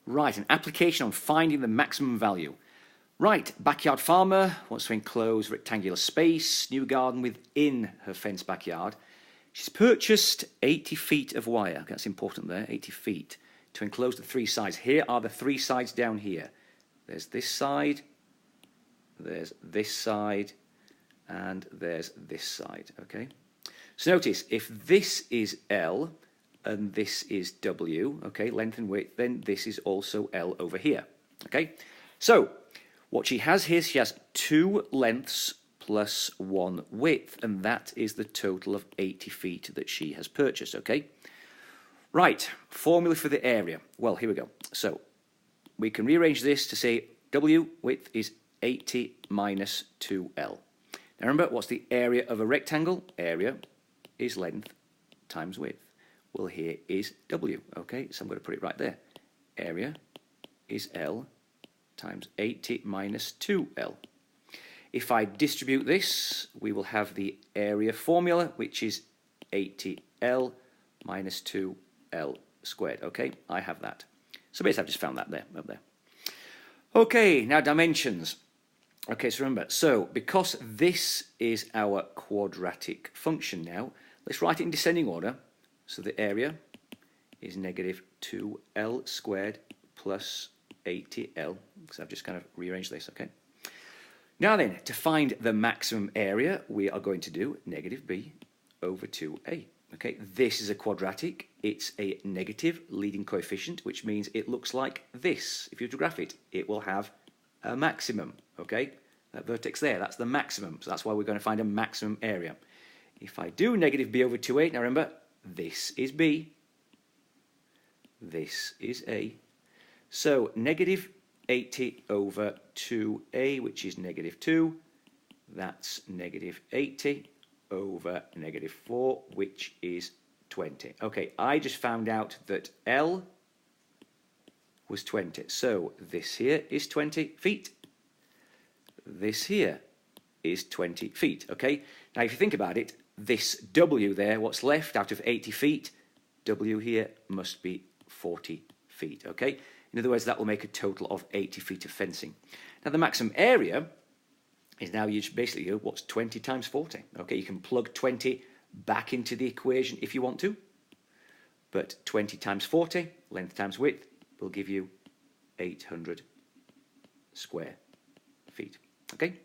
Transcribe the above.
Right, an application on finding the maximum value. Right, backyard farmer wants to enclose rectangular space, new garden within her fenced backyard. She's purchased 80 feet of wire, that's important there, 80 feet, to enclose the three sides. Here are the three sides down here. There's this side, there's this side, and there's this side, okay? So notice, if this is L and this is W, okay, length and width, then this is also L over here, okay? So, what she has here, she has 2 lengths plus 1 width, and that is the total of 80 feet that she has purchased, okay? Right, formula for the area. Well, here we go. So, we can rearrange this to say W width is 80 minus 2L. Now remember, what's the area of a rectangle? Area is length times width. Well, here is W, okay? So I'm going to put it right there. Area is L times 80 minus 2L. If I distribute this, we will have the area formula, which is 80L minus 2L squared, okay? I have that. So basically I've just found that there, up there. Okay, now dimensions. Okay, so remember, so because this is our quadratic function now, let's write it in descending order. So the area is negative 2L squared plus 80L, because I've just kind of rearranged this, okay? Now then, to find the maximum area, we are going to do negative B over 2A. Okay, this is a quadratic. It's a negative leading coefficient, which means it looks like this. If you were to graph it, it will have a maximum, okay? That vertex there, that's the maximum. So that's why we're going to find a maximum area. If I do negative B over 2A, now remember, this is B, this is A. So negative 80 over 2A, which is negative 2, that's negative 80 over negative 4, which is 20. Okay, I just found out that L was 20. So this here is 20 feet. This here is 20 feet, okay? Now, if you think about it, this W there, what's left out of 80 feet, W here must be 40 feet, okay? In other words, that will make a total of 80 feet of fencing. Now, the maximum area is now basically what's 20 times 40. Okay, you can plug 20 back into the equation if you want to, but 20 times 40, length times width, will give you 800 square feet. Okay?